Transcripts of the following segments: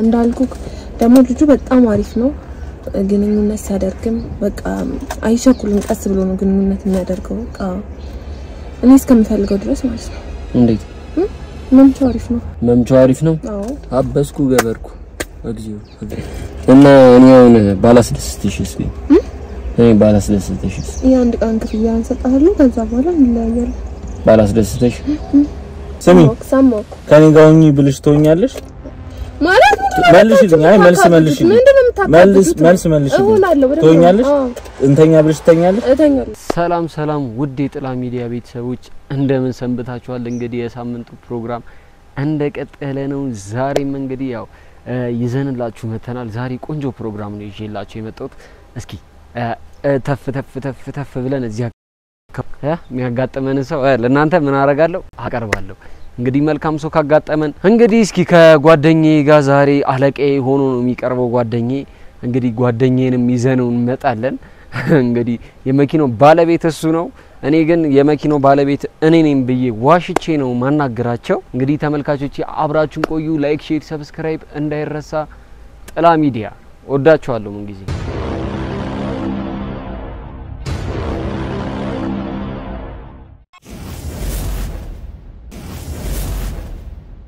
እንዳልኩክ ደሞ ልጁ በጣም አሪፍ ነው ግንኙነት ሲያደርግም በቃ አይሸኩልም ቀስ ብሎ ነው ግንኙነት የሚያደርገው በቃ እኔ እስከምፈልገው ድረስ ማለት ነው እንዴት መምቻው አሪፍ ነው አዎ አበስኩ ገበርኩ እግዚኦ እና እኔ አሁን ባላስደስትሽ እስኪ እኔ ባላስደስትሽ የአንድ ቀን ክፍያ እንሰጣለሁ ከዛ በኋላ እንለያያለን ባላስደስትሽ ስሚ ሰሞክ ከኔ ጋር ሆኚ ብልሽ ትሆኛለሽ ማለት መልሽልኝ አይ መልስ ትሆኛለሽ እንተኛ ብልሽ ትተኛለሽ ሰላም ውድ የጥላ ሚዲያ ቤተሰቦች እንደምን ሰንብታችኋል እንግዲህ የሳምንቱ ፕሮግራም እንደቀጠለ ነው ዛሬም እንግዲህ ያው ይዘንላችሁ መተናል ዛሬ ቆንጆ ፕሮግራም ነው ይዤላችሁ የመጣሁት እስኪ ተፍ ብለን እዚያ የሚያጋጥመን ሰው ለእናንተ ምን አረጋለሁ አቀርባለሁ እንግዲህ መልካም ሰው ካጋጠመን እንግዲህ እስኪ ከጓደኛዬ ጋር ዛሬ አለቃዬ ሆኖ ነው የሚቀርበው ጓደኛዬ እንግዲህ ጓደኛዬንም ይዘነው እንመጣለን እንግዲህ የመኪናው ባለቤት እሱ ነው እኔ ግን የመኪናው ባለቤት እኔ ነኝ ብዬ ዋሽቼ ነው ማናገራቸው እንግዲህ ተመልካቾቼ አብራችሁን ቆዩ ላይክ ሼር ሰብስክራይብ እንዳይረሳ ጥላ ሚዲያ ወዳችኋለሁ ምን ጊዜ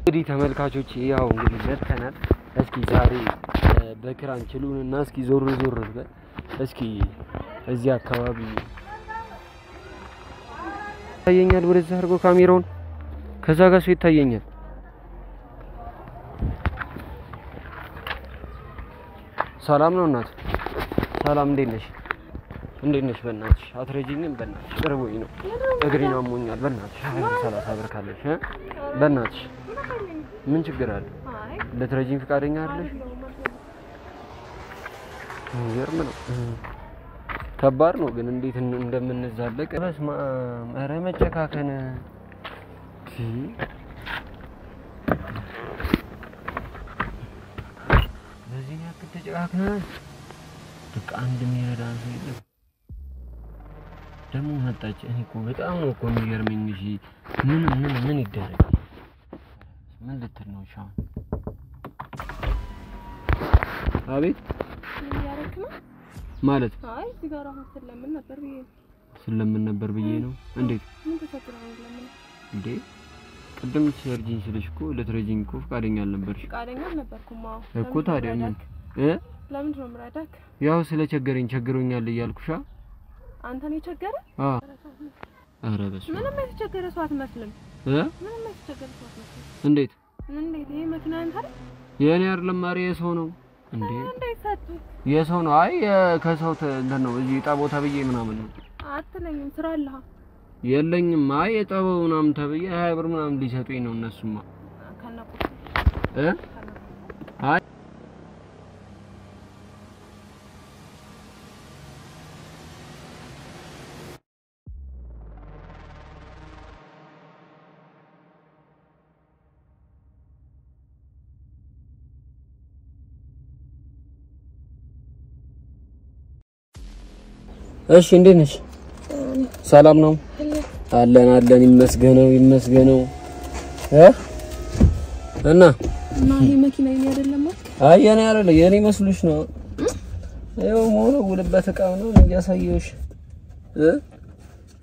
እንግዲህ ተመልካቾቼ ያው እንግዲህ መተናል እስኪ ዛሬ በክራንችሉንና እስኪ ዞር እስኪ እዚህ አካባቢ ታየኛል ወደዛ አርጎ ካሜራውን ከዛ ጋር ሰው ይታየኛል ሰላም ነው እናት ሰላም እንዴት ነሽ በእናትሽ አትረጂኝም በእናትሽ ቅርቦኝ ነው እግሬን አሞኛል በእናትሽ 30 ብር ካለሽ በእናትሽ ምን ችግር አለ ለትረጂኝ ፍቃደኛ አይደለሽ ይገርም ነው ከባድ ነው ግን እንዴት እንደምንዛለቅ በስማ ኧረ መጨካከን በዚህ ያክል ተጨካከን በቃ አንድ የሚረዳን ሰው የለም ደግሞ መጣች እኔ እኮ በጣም ነው እኮ የሚገርመኝ እሺ ምን ይደረግ ምን ልትል ነው ሻው አቤት ያረክማ ማለት አይ ሲጋራ ስለምን ነበር ብዬ ነው እንዴት ምን ተፈጥሯል ለምን እንዴ ቅድም ሰርጂን ስለሽ እኮ ለትረጂኝ እኮ ፍቃደኛ አልነበርኩም እኮ ታዲያ ምን ለምን ነው ምራዳክ ያው ቸግሮኛል እያልኩሻ አንተ ነው ቸገረ አረ በስመ ምንም የተቸገረ ሰው አትመስልም ምንም የተቸገረ ሰው አትመስልም እንዴት ይሄ መኪና አንተ የኔ አይደለም ማሪ የሰው ነው እንዴ ሰጡ የሰው ነው አይ ከሰው እንትን ነው እዚህ ጣቦታ ብዬ ምናምን ነው አትለኝም ስራ አለህ የለኝም አይ የጣበው ምናምን ተብዬ 20 ብር ምናምን ሊሰጡኝ ነው እነሱማ ከነቁ አይ እሺ እንዴት ነሽ ሰላም ነው አለን ይመስገነው እና ይሄ መኪና የኔ አይደለም አይ የኔ አይደለም የኔ መስሉሽ ነው ያው ሞለውልበት እቃው ነው ያሳየውሽ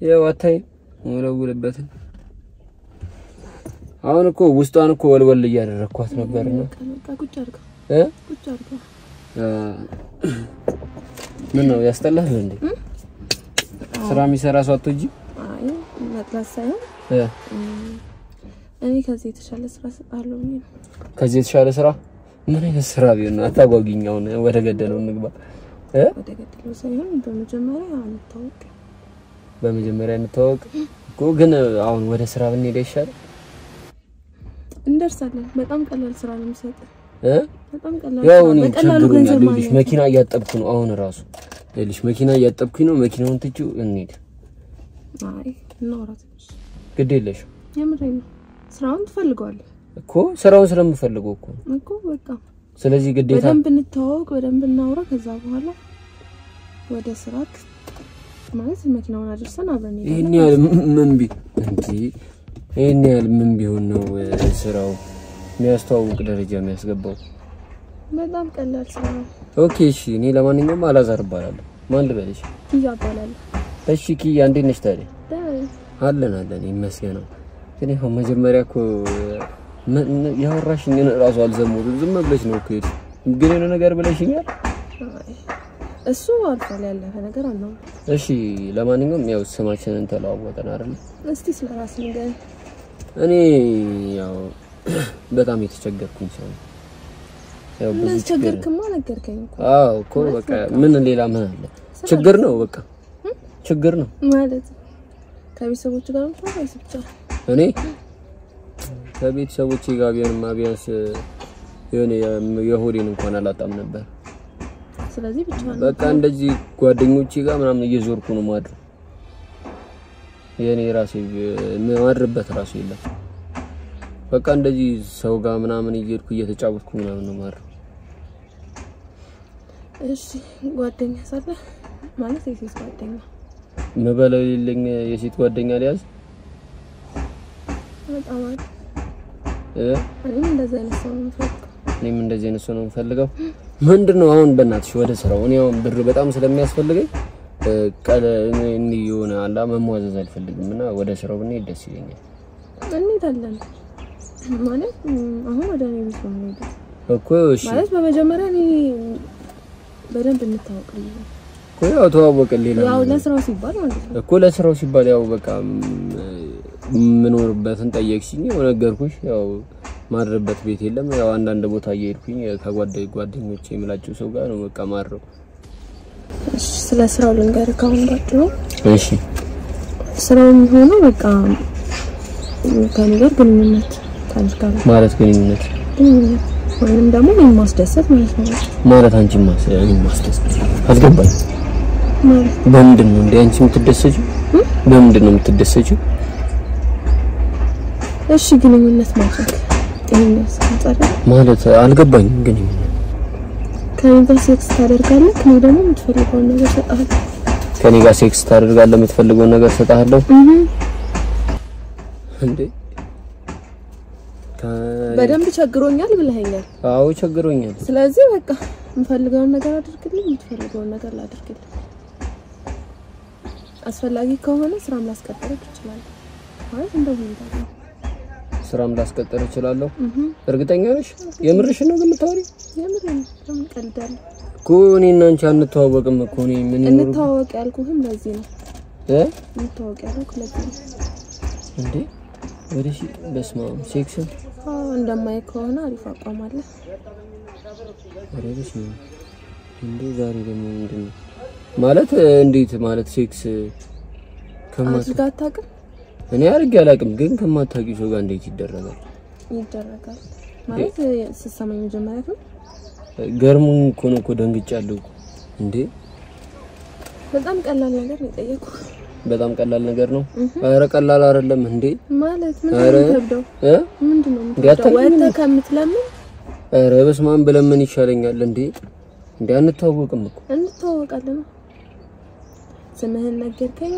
ያው አታይ ሞለውልበት አሁን እኮ ውስጧን እኮ ወልወል እያደረኳት ነበርና ቁጭ አድርጋ ምን ነው ያስጠላል እንዴ ስራ የሚሰራ ሰው አትጂ አይ መጥላት ሳይሆን እኔ ከዚህ የተሻለ ስራ ሰጣለሁ ከዚህ የተሻለ ስራ ምን አይነት ስራ ቢሆን አታጓጊኛው ወደ ገደለው እንግባ ወደ ገደለው ሳይሆን በመጀመሪያ እንተዋወቅ እኮ ግን አሁን ወደ ስራ ብንሄድ ይሻላል እንደርሳለን በጣም ቀላል ስራ ነው የምሰጠው በጣም ቀላል ያው እኔ ቸግሮኛል መኪና እያጠብኩ ነው አሁን ራሱ መኪና እያጠብኩኝ ነው መኪናውን ትጪው እንሂድ አይ እናወራታለን ግዴለሽ የምሬን ነው ስራውን ትፈልጋለህ እኮ ስራውን ስለምፈልገው እኮ በቃ ስለዚህ ግዴታ በደንብ እንተዋወቅ በደንብ እናወራ ከዛ በኋላ ወደ ስራክ ማለት መኪናውን አድርሰን አብረን ይሄን ያህል ምን ቢሆን ነው ስራው የሚያስተዋውቅ ደረጃ የሚያስገባው በጣም ቀላል ስራ ነው። ኦኬ እሺ እኔ ለማንኛውም አላዛር እባላለሁ ማን ልበልሽ ኪያ እባላለሁ እሺ ኪያ እንዴት ነሽ ታዲያ አለን ይመስገን ግን ይሄው መጀመሪያ እኮ ያወራሽኝ ራሱ አልዘሙት ዝም ብለሽ ነው እኮ ግን የሆነ ነገር ብለሽኛል እሱ አልፏል ያለፈ ነገር አለው እሺ ለማንኛውም ያው ስማችንን ተለዋወጠን አይደል እስቲ ስለራስ ነገር እኔ ያው በጣም የተቸገርኩኝ ሰው ያው ብዙ ተቸገርክማ ነገርከኝ እኮ አዎ እኮ በቃ ምን ሌላ ምን አለ ችግር ነው በቃ ችግር ነው ማለት ከቤተሰቦች ጋር ነው ብቻ እኔ ከቤተሰቦቼ ጋር ቢያንስ የሆነ የሆዴን እንኳን አላጣም ነበር ስለዚህ ብቻ ነው በቃ እንደዚህ ጓደኞቼ ጋር ምናምን እየዞርኩ ነው ማድረግ የኔ ራሴ ማድረበት ራሱ የለም በቃ እንደዚህ ሰው ጋር ምናምን እየሄድኩ እየተጫወትኩ ምናምን ነው ማድረግ እሺ ጓደኛ ሳለ ማለት የሴት ጓደኛ መበለው የለኝ የሴት ጓደኛ ሊያዝ በጣም እኔም እንደዚህ አይነት ሰው ነው የምፈልገው ምንድነው አሁን በእናትሽ ወደ ስራው እኔ አሁን ብር በጣም ስለሚያስፈልገኝ እኔ የሆነ አላ መሟዘዝ አልፈልግምና ወደ ስራው ብንሄድ ደስ ይለኛል እንሄዳለን ማለት አሁን ወደ እኔ ቤት ነው እኮ እሺ ማለት በመጀመሪያ እኔ በደንብ እንታወቅልኝ እኮ ያው ተዋወቅልኝ ያው ለስራው ሲባል ማለት ነው እኮ ለስራው ሲባል ያው በቃ ምኖርበትን ጠየቅሽኝ ወነገርኩሽ ያው ማድረበት ቤት የለም ያው አንዳንድ ቦታ እየሄድኩኝ ከጓደኞቼ የምላቸው ሰው ጋር ነው በቃ ማድረው እሺ ስለ ስራው ልንገርህ ካሁን ባጭሩ እሺ ስራው የሚሆነው በቃ ከነገር ግንኙነት ታንስካለ ማለት ግንኙነት ወይንም ደግሞ ማስደሰት ማለት አንቺ ማስደሰት አልገባኝ በምንድን ነው እንዴ አንቺ የምትደሰችው በምንድን ነው የምትደሰችው እሺ ግንኙነት ማለት አልገባኝ ግንኙነት ከኔ ጋር ሴክስ ታደርጋለህ ከኔ ደግሞ የምትፈልገው ነገር ሰጣለሁ ከኔ ጋር ሴክስ ታደርጋለህ የምትፈልገው ነገር ሰጣለሁ እንዴ በደንብ ቸግሮኛል ብለኸኛል አዎ ቸግሮኛል ስለዚህ በቃ የምፈልገውን ነገር አድርግልኝ የምትፈልገውን ነገር ላድርግልኝ አስፈላጊ ከሆነ ስራም ላስቀጥል ይችላል ማለት እንደዚህ ነው ስራም ላስቀጥል ይችላል እርግጠኛ ነሽ የምርሽ ነው የምታወሪ የምርም ቀልዳለሁ እኮ እኔና አንቺ አንተዋወቅም እኮ እኔ ምን ነው እንተዋወቅ ያልኩህም ለዚህ ነው እንተዋወቅ ያልኩህ ለዚህ ነው እንዴ ወደሽ በስማም ሴክስ እንደማይ ከሆነ አሪፍ አቋም አለ ወደሽ እንዴ ዛሬ ደግሞ ምንድነው ማለት እንዴት ማለት ሴክስ ከማታውቅም እኔ አርግ ያላቅም ግን ከማታውቂው ሰው ጋር እንዴት ይደረጋል ማለት ስሰማኝ መጀመሪያ ነው ገርሙን እኮ ደንግጫለሁ እንዴ በጣም ቀላል ነገር ነው የጠየቁ በጣም ቀላል ነገር ነው አረ ቀላል አይደለም እንዴ ማለት ምንድነው ወጣ ከምትለምን አረ በስማም ብለምን ይሻለኛል እንዴ አንተዋወቅም እኮ እንተዋወቃለን ስምህን ነገርከኝ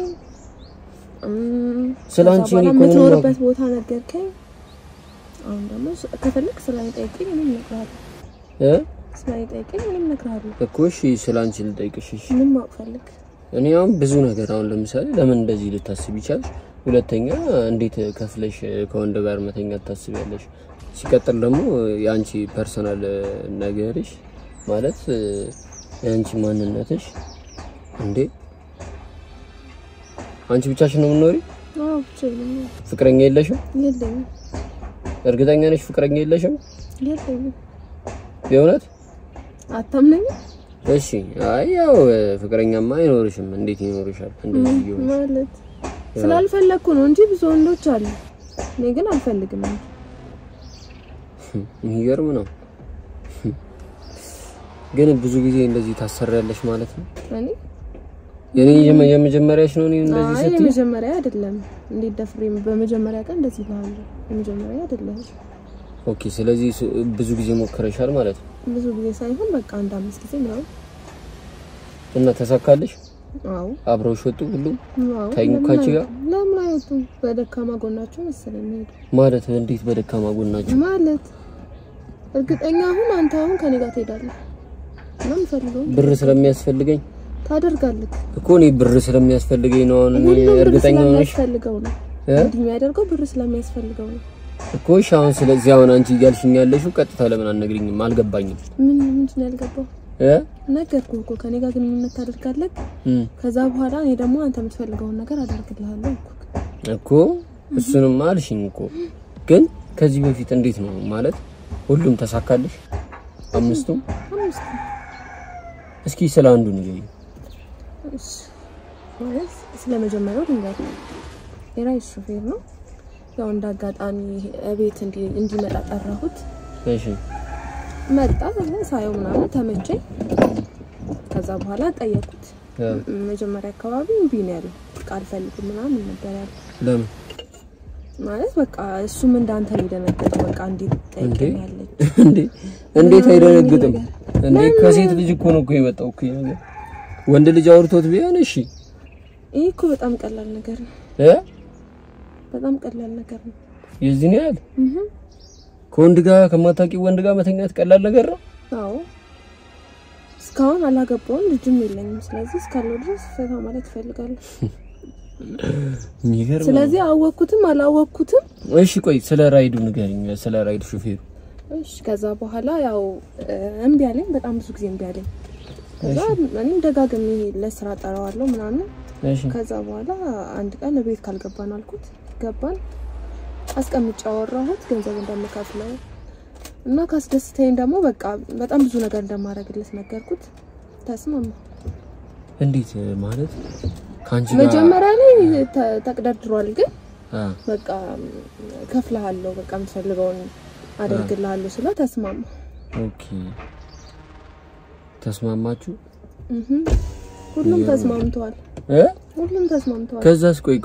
ስላንቺ ነው የምትኖርበት ቦታ ነገርከኝ አሁን ደግሞ ከፈለክ ስላንቺ ጠይቀኝ ምንም ነግራለሁ ስላንቺ ጠይቀኝ ምንም ነግራለሁ እኮ እሺ ስላንቺ ልጠይቅሽ እሺ ምን ማውፈልክ እኔ አሁን ብዙ ነገር አሁን ለምሳሌ ለምን እንደዚህ ልታስብ ይቻልሽ ሁለተኛ እንዴት ከፍለሽ ከወንድ ጋር መተኛት ታስቢያለሽ ሲቀጥል ደግሞ ያንቺ ፐርሰናል ነገርሽ ማለት ያንቺ ማንነትሽ እንዴ አንቺ ብቻሽን ነው የምትኖሪ አዎ ብቻዬን ፍቅረኛ የለሽም የለኝም እርግጠኛ ነሽ ፍቅረኛ የለሽም የለኝም የእውነት አታምነኝም እሺ አይ ያው ፍቅረኛማ አይኖርሽም እንዴት ይኖርሻል እንደዚህ ይሆን ማለት ስላልፈለኩ ነው እንጂ ብዙ ወንዶች አሉ እኔ ግን አልፈልግም ይገርም ነው ግን ብዙ ጊዜ እንደዚህ ታሰሪያለሽ ማለት ነው እኔ የመጀመሪያሽ ነው እንደዚህ ስትይ የመጀመሪያ አይደለም እንዴ ደፍሬም በመጀመሪያ ቀን እንደዚህ ባለ የመጀመሪያ አይደለም ኦኬ ስለዚህ ብዙ ጊዜ ሞክረሻል ማለት ነው ብዙ ጊዜ ሳይሆን በቃ አንድ 5 ጊዜ ነው እና ተሳካልሽ አዎ አብረውሽ ወጡ ሁሉ ካንቺ ጋር ለምን አይወጡ በደካማ ጎናቸው መሰለኝ ማለት እንዴት በደካማ ጎናቸው ማለት እርግጠኛ አሁን አንተ አሁን ከኔ ጋር ትሄዳለህ ምንም ፈልገው ብር ስለሚያስፈልገኝ ታደርጋለህ እኮ እኔ ብር ስለሚያስፈልገኝ ነው አሁን እርግጠኛ ነሽ እንዴ የሚያደርገው ብር ስለሚያስፈልገው ነው እኮ ሻውን ስለዚህ አሁን አንቺ እያልሽኝ ያለሽው ቀጥታ ለምን አልነግሪኝም አልገባኝም ምንድን ያልገባው ነገርኩህ እኮ ከኔ ጋር ግንኙነት ታደርጋለህ ከዛ በኋላ እኔ ደግሞ አንተ የምትፈልገውን ነገር አደርግልሃለሁ እኮ እሱንም አልሽኝ እኮ ግን ከዚህ በፊት እንዴት ነው ማለት ሁሉም ተሳካልሽ አምስቱም እስኪ ስለ አንዱ ንገሪኝ እሺ ማለት ስለመጀመሪያው ድንገት የራይድ ሹፌር ነው ያው እንዳጋጣሚ እቤት እንዲመጣ ጠራሁት እሺ መጣ ሳይው ምናምን ተመቸኝ ከዛ በኋላ ጠየቁት መጀመሪያ አካባቢ ቢን ያለው ቃል ፈልግ ምናምን ነበር ያለው ለምን ማለት በቃ እሱም እንዳንተ ሊደነግጠው በቃ እንዴት ጠይቀኛለች እንዴት አይደነግጥም እንዴ ከሴት ልጅ እኮ ነው እኮ የመጣው እኮ ነገር ወንድ ልጅ አውርቶት ቢሆን እሺ ይሄ እኮ በጣም ቀላል ነገር ነው በጣም ቀላል ነገር ነው የዚህ ነው ያለ ከወንድ ጋር ከማታውቂው ወንድ ጋር መተኛት ቀላል ነገር ነው አዎ እስካሁን አላገባውም ልጅም የለኝም ስለዚህ እስካለው ድረስ ፈታ ማለት እፈልጋለሁ ሚገርም ስለዚህ አወኩትም አላወኩትም እሺ ቆይ ስለ ራይዱ ንገሪኝ ስለ ራይድ ሹፌሩ እሺ ከዛ በኋላ ያው እምቢ አለኝ በጣም ብዙ ጊዜ እምቢ አለኝ ከዛ እኔም ደጋግሜ ለስራ ጠራዋለሁ ምናምን እሺ ከዛ በኋላ አንድ ቀን ቤት ካልገባን አልኩት ገባን አስቀምጬ አወራሁት ገንዘብ እንደምከፍለው እና ካስደስተኝ ደግሞ በቃ በጣም ብዙ ነገር እንደማረግለት ነገርኩት ተስማማ እንዴት ማለት ካንቺ ጋር መጀመሪያ ላይ ተቀደድሯል ግን በቃ ከፍለሃለሁ በቃ የምትፈልገውን አደርግልሃለሁ ስለ ተስማማ ኦኬ ተስማማችሁ ሁሉም ተስማምቷል ሁሉም ተስማምቷል ከዛስ ቆይ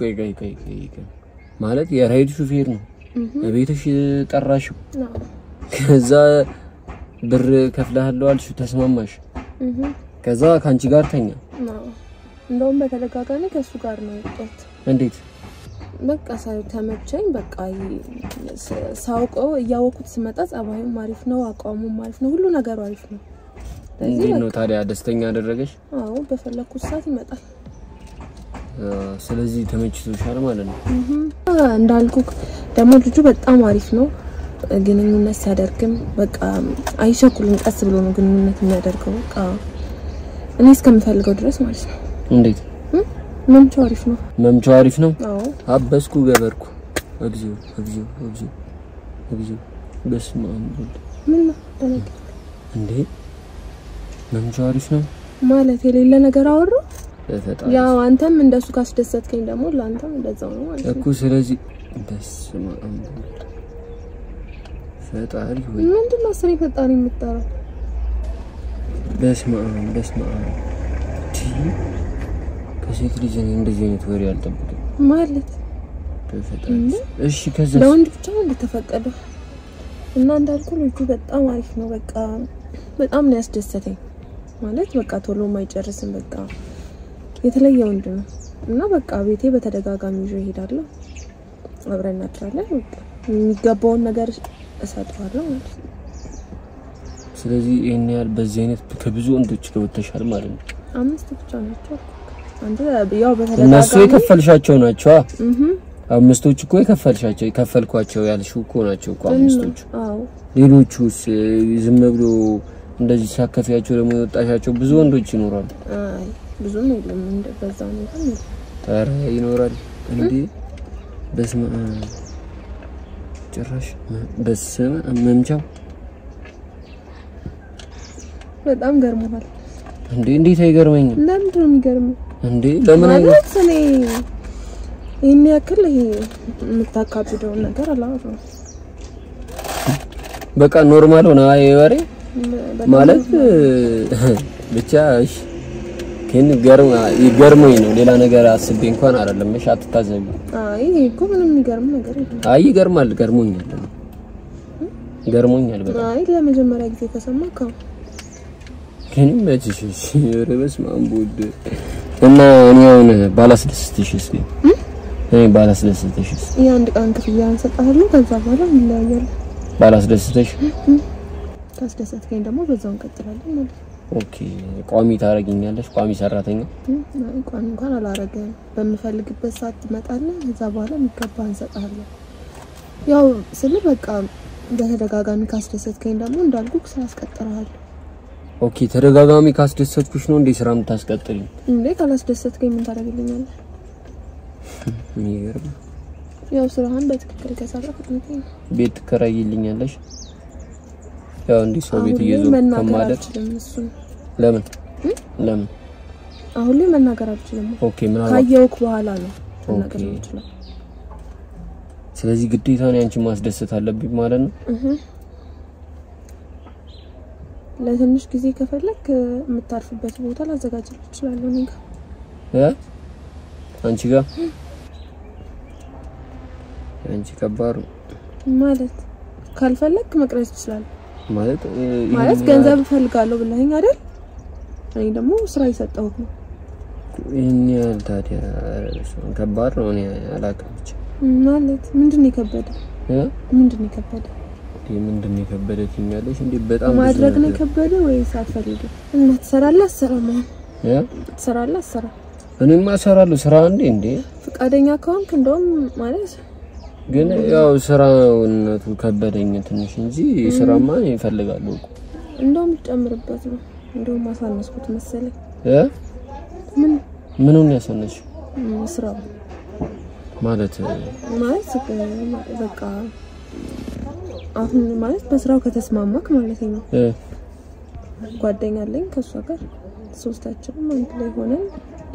ማለት የራይድ ሹፌር ነው ቤትሽ ጠራሽው ከዛ ብር ከፍለሃለሁ አልሽ ተስማማሽ ከዛ ካንቺ ጋር ተኛ እንደውም በተደጋጋሚ ከሱ ጋር ነው የወጣሁት እንዴት በቃ ተመቸኝ በቃ ሳውቀው እያወኩት ስመጣ ጸባዩም አሪፍ ነው አቋሙም አሪፍ ነው ሁሉ ነገሩ አሪፍ ነው እንዴት ነው ታዲያ ደስተኛ አደረገሽ አዎ በፈለኩት ሰዓት ይመጣል ስለዚህ ተመችቶሻል ማለት ነው እንዳልኩክ ደግሞ ልጁ በጣም አሪፍ ነው ግንኙነት ሲያደርግም በቃ አይሸኩልም ቀስ ብሎ ነው ግንኙነት የሚያደርገው በቃ እኔ እስከምፈልገው ድረስ ማለት ነው እንዴት መምቻው አሪፍ ነው አዎ አበስኩ ገበርኩ እግዚኦ በስመ አብ ምን ነው ደነገ እንዴ መምቻው አሪፍ ነው ማለት የሌለ ነገር አወራ ፈጣሪ ያው አንተም እንደሱ ካስደሰትከኝ ደግሞ ላንተም እንደዛው ነው ማለት ነው እኮ ስለዚህ በስመ አብ ፈጣሪ ወይ ምንድነው ስሪ ፈጣሪ የምትጠራው በስመ አብ ከሴት ልጅ እንደዚህ አይነት ወሬ አልጠብቅም ማለት በፈጣሪ እሺ ከዛ ለወንድ ብቻ እንደተፈቀደው እና እንዳልኩ ልጁ በጣም አሪፍ ነው በቃ በጣም ነው ያስደሰተኝ ማለት በቃ ቶሎ ማይጨርስም በቃ የተለየ ወንድ ነው እና በቃ ቤቴ በተደጋጋሚ ይዤ እሄዳለሁ አብረን እናድራለን በቃ የሚገባውን ነገር እሰጠዋለሁ ማለት ነው ስለዚህ ይሄን ያህል በዚህ አይነት ከብዙ ወንዶች ጋር ወተሻል ማለት ነው 5 ብቻ ናቸው አንተ ያው በተደጋጋሚ እነሱ የከፈልሻቸው ናቸው አምስቶች እኮ የከፈልኳቸው ያልሽው እኮ ናቸው እኮ አምስቶች አዎ ሌሎቹስ ዝም ብሎ እንደዚህ ሳከፊያቸው ደግሞ ወጣሻቸው ብዙ ወንዶች ይኖራሉ አይ ብዙም የለም እንደዛው ነው ግን ታረ ይኖራል እንዴ በስመ ጭራሽ በስመ መምቻው በጣም ገርሞሃል እንዴ እንዴት አይገርመኝም ለምንድን ነው የሚገርመው እንዴ ለምን ማለት እኔ ይሄን ያክል ይሄ የምታካብደው ነገር አላወራም በቃ ኖርማል ሆነ አይወሬ ማለት ብቻ እሺ ግን ይገርመኝ ነው ሌላ ነገር አስቤ እንኳን አይደለም እሺ አትታዘቢ አይ እኮ ምንም የሚገርም ነገር የለም አይ ይገርማል ገርሞኛል በጣም አይ ለመጀመሪያ ጊዜ ተሰማከው ግን መችሽ ረበስ ማንቡድ እና እኔ አሁን ባላስደስትሽስ እኔ ባላስደስትሽስ የአንድ ቀን ክፍያ እንሰጣለን ከዛ በኋላ እንለያያለን ባላስደስትሽ ካስደሰትከኝ ደግሞ በዛው እንቀጥላለን ማለት ነው። ኦኬ ቋሚ ታረጋኛለሽ ቋሚ ሰራተኛ ቋሚ እንኳን አላረገም በመፈልግበት ሰዓት ትመጣለህ እዛ በኋላ የሚገባን እንሰጣለን ያው ስለ በቃ በተደጋጋሚ ካስደሰትከኝ ደግሞ እንዳልኩክ ስራ አስቀጥራለሁ ኦኬ ተደጋጋሚ ካስደሰትኩሽ ነው እንዴ ስራ የምታስቀጥልኝ እንዴ ካላስደሰትከኝ ምን ታረጋግልኛለህ የሚገርም ያው ስራህን በትክክል ከሰራህ ፍጥነትኝ ቤት ትከራይልኛለሽ ያው እንዴ ሰው ቤት እየዞርኩ ከማለት ለምን አሁን ላይ መናገር አልችልም ኦኬ ምን አለ ካየውክ በኋላ ነው መናገር አልችልም ስለዚህ ግዴታ ነው አንቺ ማስደሰት አለብኝ ማለት ነው ለትንሽ ጊዜ ከፈለክ የምታርፍበት ቦታ ላዘጋጅልህ እችላለሁ እኔ ጋር አንቺ ጋር አንቺ ከባሩ ማለት ካልፈለክ መቅረት ይችላል ማለት ገንዘብ ፈልጋለሁ ብለኸኝ አይደል እኔ ደግሞ ስራ ይሰጣሁት ነው ይሄን ታዲያ ከባድ ነው እኔ አላውቅም ማለት ምንድነው የከበደ ምንድነው የከበደ ትኛለሽ እንዴ በጣም ማድረግ ነው የከበደ ወይስ አትፈልጊ እና ትሰራለህ ትሰራ እኔማ እሰራለሁ ስራ እንዴ ፍቃደኛ ከሆንክ እንደውም ማለት ግን ያው ስራውነቱ ከበደኝ ትንሽ እንጂ ስራማ ይፈልጋሉ እንደውም ጨምርበት ነው እንደውም ማሳነስኩት መሰለኝ ምኑን ያሳነሽ ስራው ማለት በቃ አሁን ማለት በስራው ከተስማማክ ማለት ነው ጓደኛ አለኝ ከሷ ጋር ሶስታችንም አንድ ላይ ሆነን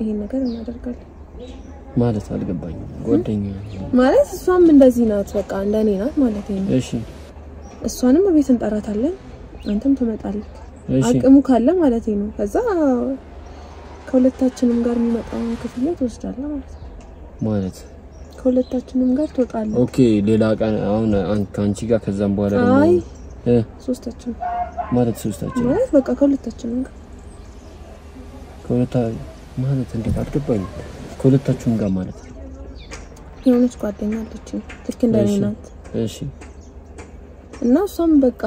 ይሄን ነገር እናደርጋለን ማለት አልገባኝም ጓደኛ ማለት እሷም እንደዚህ ናት በቃ እንደኔ ናት ማለት ነው እሺ እሷንም ቤት እንጠራታለን አንተም ትመጣለህ አቅሙ ካለ ማለት ነው ከዛ ከሁለታችንም ጋር የሚመጣው ክፍያ ትወስዳለህ ማለት ከሁለታችንም ጋር ትወጣለህ ኦኬ ሌላ ቀን አሁን አንቺ ጋር ከዛም በኋላ ደግሞ ሶስታችን ማለት በቃ ከሁለታችንም ጋር ማለት እንዴት አልገባኝም ከሁለታችሁም ጋር ማለት የሆነች ጓደኛ አለችኝ ልክ እንደኔ ናት እሺ እና እሷም በቃ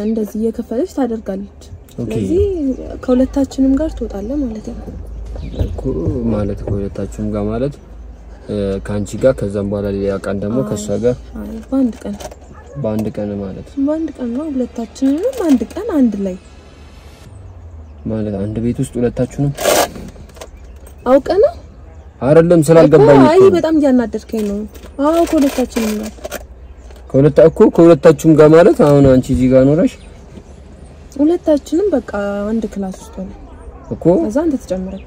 እንደዚህ እየከፈለች ታደርጋለች ስለዚህ ከሁለታችንም ጋር ትወጣለህ ማለት ነው እኮ ማለት ከሁለታችሁም ጋር ማለት ካንቺ ጋር ከዛም በኋላ ሌላ ቀን ደግሞ ከሷ ጋር በአንድ ቀን ማለት ነው ሁለታችንንም አንድ ቀን አንድ ላይ ማለት አንድ ቤት ውስጥ ሁለታችሁንም አውቀና አይደለም ስላልገባኝ አይ በጣም ያናደርከኝ ነው ከሁለታችንም ጋር ከሁለታችሁም ጋር ማለት አሁን አንቺ እዚህ ጋር ኖረሽ ሁለታችንም በቃ አንድ ክላስ ውስጥ ሆነ ከዛ አንተ ተጨመረክ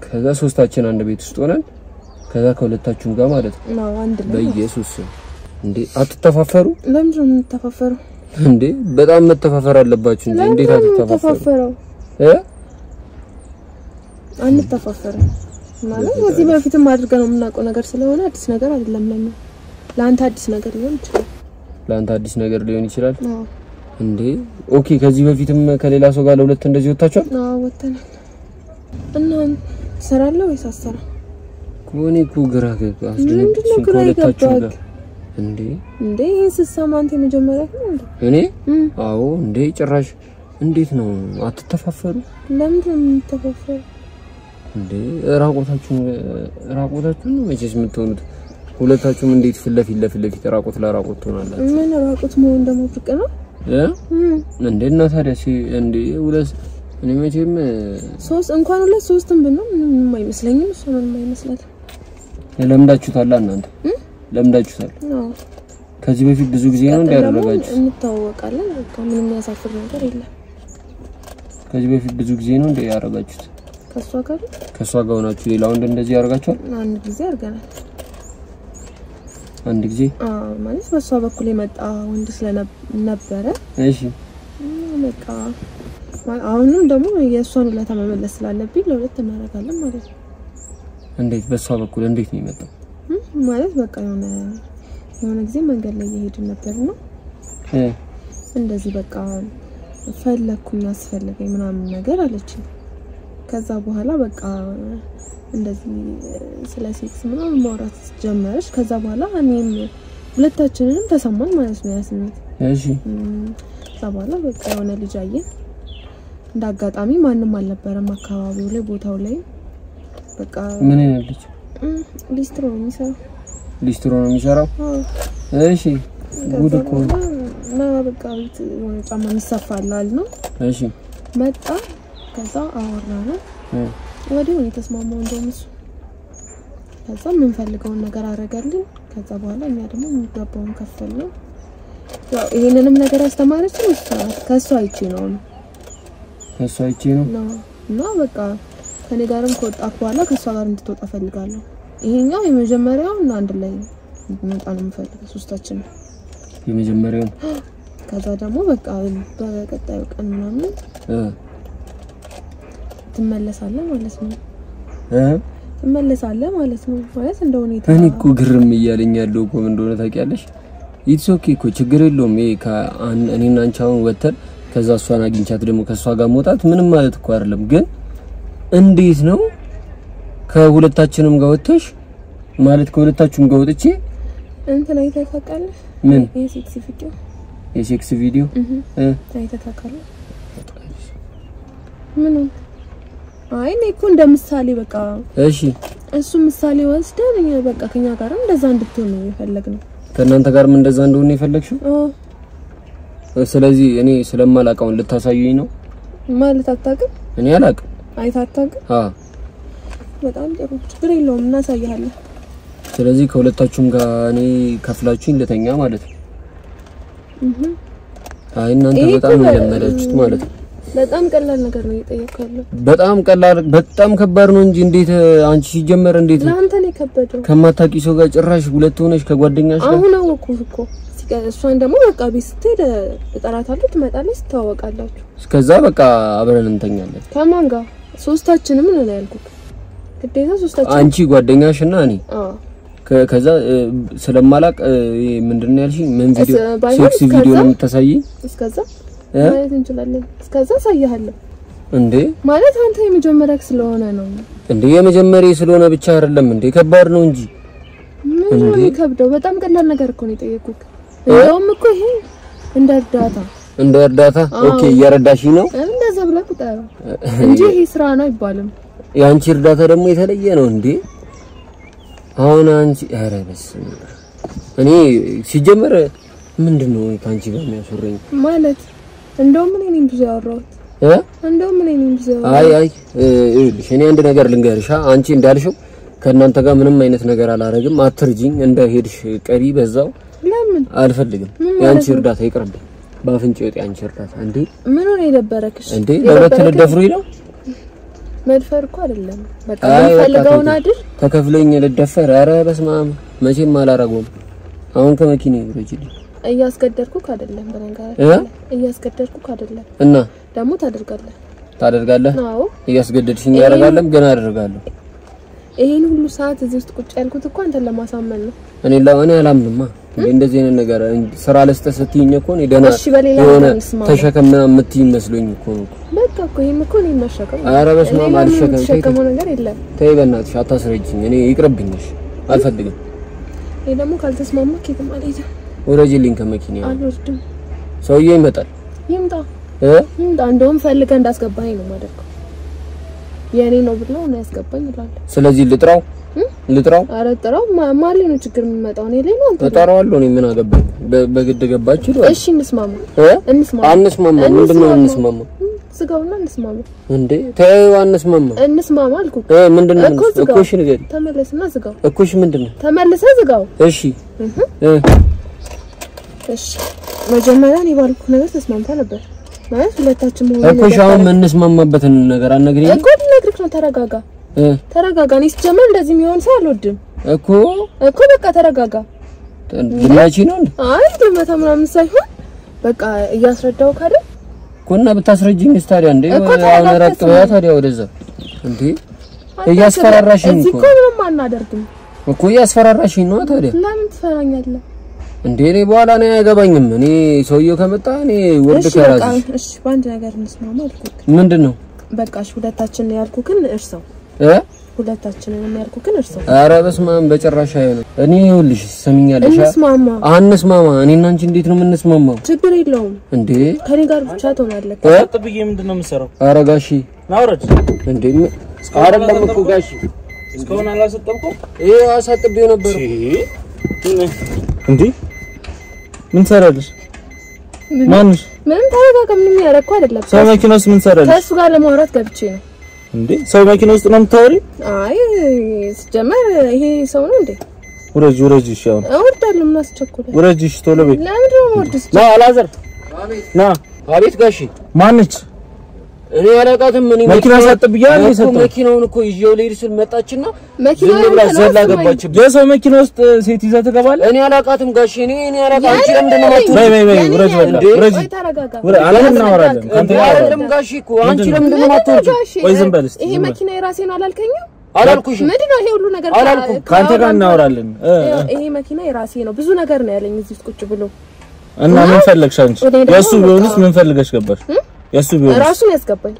ከዛ ሶስታችን አንድ ቤት ውስጥ ሆነን ከዛ ከሁለታችሁም ጋር ማለት ነው አንድ ላይ በኢየሱስ እንዴ አትተፋፈሩ ለምን ነው የምትተፋፈሩ እንዴ በጣም መተፋፈር አለባችሁ እንዴ እንዴት አትተፋፈሩ አንተፋፈረም ማለት እዚህ በፊትም አድርገን የምናውቀው ነገር ስለሆነ አዲስ ነገር አይደለም ለአንተ አዲስ ነገር ሊሆን ይችላል እንዴ ኦኬ ከዚህ በፊትም ከሌላ ሰው ጋር ለሁለት እንደዚህ ወጣቻው ወጣናል እና ሰራለው ወይስ አሰራ ኮኒኩ ግራ አስደንግጥሽ ከሁለታችሁ ጋር እንዴ ስሰማንተ የመጀመሪያ ነው እኔ አዎ እንዴ ጭራሽ እንዴት ነው አትተፋፈሩ ለምን ነው የምትተፋፈሩ እንዴ ራቆታችሁ ነው መቼስ የምትሆኑት ሁለታችሁም እንዴት ፍለፊት ራቆት ለራቆት ትሆናላችሁ ምን ራቆት መሆን ደግሞ ፍቅ ነው እንዴ እና ታዲያ እንዴ ሁለት እኔ መቼም እንኳን ሁለት ሶስትም ብነው ምንም አይመስለኝም እሱ ምንም አይመስላትም ለምዳችሁታል እናንተ ለምዳችሁታል ከዚህ በፊት ብዙ ጊዜ ነው እንዲያደርጋችሁ እንታወቃለን በቃ ምንም ያሳፍር ነገር የለም ከዚህ በፊት ብዙ ጊዜ ነው እንዲያደርጋችሁት ከሷ ጋር ሆናችሁ ሌላ ወንድ እንደዚህ ያደርጋችኋል አንድ ጊዜ አድርገናል አንድ ጊዜ ማለት በሷ በኩል የመጣ ወንድ ስለነበረ እሺ በቃ አሁንም ደግሞ የሷን ሁለታ መመለስ ስላለብኝ ለሁለት እናደርጋለን ማለት ነው እንዴት በሷ በኩል እንዴት ነው የመጣው ማለት በቃ የሆነ ጊዜ መንገድ ላይ እየሄድን ነበር ነው እንደዚህ በቃ ፈለኩኝ አስፈልገኝ ምናምን ነገር አለችኝ ከዛ በኋላ በቃ እንደዚህ ስለ ሴክስ ምናምን ማውራት ጀመረች ከዛ በኋላ እኔም ሁለታችንንም ተሰማን ማለት ነው ያስነት እሺ ከዛ በኋላ በቃ የሆነ ልጅ አየን እንዳጋጣሚ ማንንም አልነበረም አካባቢው ላይ ቦታው ላይ በቃ ምን አይነልሽ ሊስትሮ ነው የሚሰራው እሺ ጉድ እኮ እና በቃ ቤት የሆነ ጫማ የሚሰፋላል ነው እሺ መጣ ከዛ አወራና ወዲያው የተስማማው እንደምሱ ከዛ ምን ፈልገው ነገር አረጋልን ከዛ በኋላ እኛ ደግሞ የሚገባውን ከፈልን ያው ይሄንንም ነገር ያስተማረችው ከሷ አይቼ ነው እና በቃ ከኔ ጋርም ከወጣት በኋላ ከሷ ጋር እንድትወጣ ፈልጋለሁ ይሄኛው የመጀመሪያው እና አንድ ላይ እንጣ ነው የምፈልገው ሶስታችን የመጀመሪያው ከዛ ደግሞ በቃ በቀጣዩ ቀን ምናምን ትመለሳለህ ማለት ነው ማለት እንደሆነ እኔ እኮ ግርም እያለኝ ያለው እኮ እንደሆነ ታውቂያለሽ ኢትስ ኦኬ እኮ ችግር የለውም ይሄ እኔና አንቺ አሁን ወተን ከዛ እሷን አግኝቻት ደግሞ ከሷ ጋር መውጣት ምንም ማለት እኮ አይደለም ግን እንዴት ነው ከሁለታችንም ጋር ወጥተሽ ማለት ከሁለታችሁም ጋር ወጥቼ እንትን አይተታቃለህ ምን የሴክስ ቪዲዮ አይተታቃለህ ምን አይ እኔ እኮ እንደምሳሌ በቃ እሺ እሱ ምሳሌ ወስደን በቃ ከኛ ጋር እንደዛ እንድትሆን ነው የፈለግነው ከናንተ ጋርም እንደዛ እንደሆነ የፈለግሽው ስለዚህ እኔ ስለማላውቀው ልታሳዩኝ ነው ማለት አታውቅም እኔ አላውቅም አይታታውቅም በጣም ጥሩ ችግር የለውም እናሳያለን ስለዚህ ከሁለታችሁም ጋር እኔ ከፍላችሁኝ ለተኛ ማለት ነው አይ እናንተ በጣም ነው ለመዳችሁት ማለት ነው በጣም ቀላል ነገር ነው እየጠየቀለው በጣም ከባድ ነው እንጂ እንዴት አንቺ ሲጀመር እንዴት ለአንተ ነው ከበደው ከማታቂ ሰው ጋር ጭራሽ ሁለት ሆነሽ ከጓደኛሽ ጋር አሁን አወኩት እኮ እሷን ደግሞ በቃ ቤት ስትሄድ እጠራታለሁ ትመጣለች ትተዋወቃላችሁ እስከዛ በቃ አብረን እንተኛለን ከማን ጋር ሶስታችንም ነው ያልኩት ግዴታ ሶስታችን አንቺ ጓደኛሽና እኔ ከዛ ስለማላቅ ምንድነው ያልሽኝ ምን ቪዲዮ ሴክስ ቪዲዮ ነው የምታሳይኝ እስከዛ ማለት እንችላለን እስከዛ ሳይያለሁ እንዴ ማለት አንተ የመጀመሪያ ስለሆነ ነው እንዴ የመጀመሪያ ስለሆነ ብቻ አይደለም እንዴ ከባድ ነው እንጂ እንዴ ከብደው በጣም ቀላል ነገር እኮ ነው የጠየቁት እንደውም እኮ ይሄ እንደ እርዳታ ኦኬ እየረዳሽኝ ነው እንደዛ ብለህ ቁጠራ እንጂ ይሄ ስራ ነው አይባልም ያንቺ እርዳታ ደግሞ የተለየ ነው እንዴ አሁን አንቺ ኧረ በስመ እኔ ሲጀመር ምንድነው ካንቺ ጋር የሚያስወረኝ ማለት እንደውም እኔ ነኝ ብዙ ያወራሁት አይ ይኸውልሽ እኔ አንድ ነገር ልንገርሽ አንቺ እንዳልሽው ከእናንተ ጋር ምንም አይነት ነገር አላረግም አትርጂኝ እንደሄድሽ ቀሪ በዛው ለምን አልፈልግም ያንቺ እርዳታ ይቅርብኝ ባፍንጭ ወጥ ያንቺ እርዳታ እንዴ ምን ሆነ የደበረክሽ እንዴ ለሁለት ልደፍሩኝ ነው መድፈር እኮ አይደለም በቃ ፈልጋውና አይደል ተከፍለኝ ልደፈር ኧረ በስመ አብ መቼም አላረገውም አሁን ከመኪና ይወርጂልኝ እያስገደድኩክ አይደለም በነገር እያስገደድኩክ አይደለም እና ደግሞ ታደርጋለህ አዎ እያስገደድሽኝ ያደርጋለም ገና አደርጋለሁ ይሄን ሁሉ ሰዓት እዚህ ውስጥ ቁጭ ያልኩት እኮ አንተን ለማሳመን ነው እኔ አላምንማ እንደዚህ አይነት ነገር ስራ ለስተሰትኝ እኮ ነው ደና እሺ በሌላ ተሸከምና የምትይ መስሎኝ እኮ ነው በቃ እኮ ይሄም እኮ ነው መሸከም ኧረ በስመ አብ አልሸከም ነገር የለም ተይ በእናትሽ አታስረጅኝ እኔ ይቅርብኝሽ አልፈልግም ይሄ ደግሞ ካልተስማማክ የትም አልሄድም ወረጅልኝ ከመኪናው አልወርድም ሰውዬው ይመጣል ይምጣ እንደውም ፈልገህ እንዳስገባኝ ነው ማደርገው የኔ ነው ብለው ነው ያስገባኝ ይላል ስለዚህ ልጥራው አረ ጥራው ማሊ ነው ችግር የሚመጣው እኔ ላይ ነው አንተ እጠራዋለሁ እኔ ምን አገባኝ በግድ ገባች ይላል እሺ እንስማማ ምንድነው እንስማማ ስጋውና እንስማማ እንዴ ተይው እንስማማ አልኩ ምንድነው እኮ እሺ ንገሪ ተመለስና ዝጋው እኮ እሺ ምንድነው ተመለሰ ዝጋው እሺ እሺ መጀመሪያ እኔ ባልኩ ነገር ተስማምታ ነበር ማለት ሁለታችን ሆነ እኮ ሻውን እንስማማበትን ነገር አነግሪኝ እኮ ልነግርህ ነው ተረጋጋ እኔ ሲጀመር እንደዚህ የሚሆን ሰው አልወድም እኮ በቃ ተረጋጋ ድማቺ ነው አይ ድመታ ምናምን ሳይሆን በቃ እያስረዳው ካለ ኮና ብታስረጂኝ ታዲያ እንዴ አሁን ራቅ በያ ታዲያ ወደዛ እንዴ እያስፈራራሽኝ እኮ ምንም አናደርግም እኮ እያስፈራራሽኝ ነው ታዲያ ለምን ትፈራኛለህ እንዴ እኔ በኋላ ነው ያገባኝም እኔ ሰውየው ከመጣ እኔ ወርድ ከራስ እሺ ባንድ ነገር እንስማማ አልኩት ምንድነው በቃ እሺ ሁለታችን ነው ያልኩክን እርሰው ሁለታችንን ያልኩ ግን እርሱ ኧረ በስመ አብ በጭራሽ አይሆንም። እኔ ይኸውልሽ ሰሚኛለሽ አንስማማ እኔና አንቺ እንዴት ነው የምንስማማው? ችግር የለውም እንዴ ከኔ ጋር ብቻ ትሆናለህ። ጥብዬ ምንድነው የምሰራው? ኧረ ጋሺ ናውረድ እንዴ አይደለም እኮ ጋሺ እስካሁን አላሰጠብኩም። አሳጥቤው ነበር እንዴ ምን ሰራለሽ? ማንሽ ምንም ታረጋጋ ምንም ያረኩ አይደለም። ሰው መኪና ውስጥ ምን ሰራለሽ? ከሱ ጋር ለማውራት ገብቼ ነው። እንዴ ሰው መኪና ውስጥ ነው የምታወሪ? አይ ሲጀመር ይሄ ሰው ነው እንዴ? ውረጅ እሺ አሁን አውርዳለሁ ምን አስቸኮለ? ውረጅ እሺ ቶሎ በይ። ለምን ነው ወርድስ? ና አላዘር ና አቤት ጋሺ ማንች እኔ አላውቃትም። እኔ መኪና ሳጥብያለሁ ይሰጣ መኪናውን እኮ ይዤው ልሄድ ስል መጣችና መኪናው ዘላ ገባች። የሰው መኪና ውስጥ ሴት ይዘህ ትገባለህ? እኔ አላውቃትም ጋሺ እኔ አላውቃትም። አንቺ ለምንድን ነው ማትወጪው? በይ ውረጅ በላ ውረጅ አላህ እናወራለን። ካንተ አይደለም ጋሺ እኮ አንቺ ለምንድን ነው ማትወጪው? ወይ ዝም በል እስቲ ይሄ መኪና የራሴ ነው አላልከኝም? አላልኩሽም? ምንድነው ይሄ ሁሉ ነገር? አላልኩም። ካንተ ጋር እናወራለን። ይሄ መኪና የራሴ ነው ብዙ ነገር ነው ያለኝ እዚህ ውስጥ ቁጭ ብሎ እና ምን ፈለግሽ አንቺ? የሱ ቢሆንስ ምን ፈልገሽ ገባሽ? የሱ ቢሆንስ ራሱን ያስገባኝ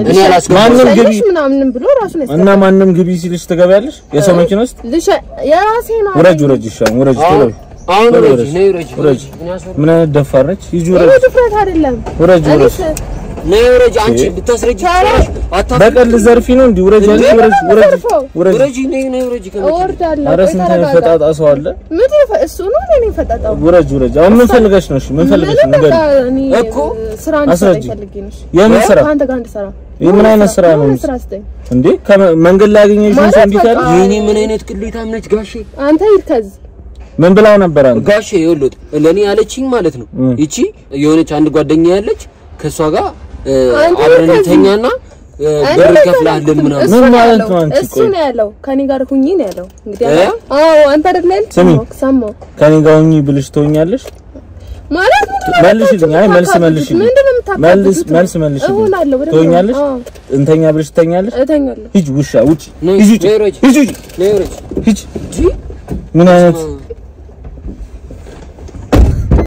እኔ አላስገባም። ማንንም ግቢ ምናምን ብሎ ራሱን ያስገባኝ እና ማንንም ግቢ ሲልሽ ትገቢያለሽ? የሰው መኪና ውስጥ የራሴ ነው። ውረጅ ይሻም ውረጅ ቶሎ አሁን ውረጅ ምን አይነት ደፋር ነች? ሂጂ ይሄ ውረጅ ድፍረት አይደለም። ውረጅ ነይ ውረጅ አንቺ ልታስረጂ በቀል ዘርፊ ነው እንዴ? ውረጅ ነይ ውረጅ እወርዳለሁ። ኧረ ስንት አይነት ፈጣጣ ሰው አለ። ምን እሱ ነው እኔ ፈጣጣው? ውረጅ አሁን ምን ፈልገሽ ነው? እሺ ምን ፈልገሽ ነው? እኮ ስራ እንድትሰራ ፈልጌ ነው። የምን ስራ? አንተ ጋር እንድሰራ። ምን አይነት ስራ ነው እንዴ? ከመንገድ ላይ ያገኘሽ ሰው እንዲታል? የኔ ምን አይነት ቅሌታም ነች ጋሼ። አንተ ይርከዝ ምን ብላው ነበር አንተ? ጋሼ ይኸውልህ ለኔ ያለችኝ ማለት ነው ይቺ የሆነች አንድ ጓደኛ ያለች ከሷ ጋር አብረን ተኛና ብር ከፍላለህ ምናምን ምን ማለት ነው? አንቺ እሱ ነው ያለው ከኔ ጋር ሁኚ ነው ያለው። እንግዲህ አንተ አይደል ያልክ? ሰማሁ ከኔ ጋር ሁኚ ብልሽ ትሆኛለሽ ማለት መልሽልኝ። አይ መልስ መልሽልኝ። መልስ መልሽልኝ። ትሆኛለሽ? እንተኛ ብልሽ ትተኛለሽ? እተኛለሁ። ሂጂ ውሻ ውጪ ሂጂ ሂጂ ምን አይነት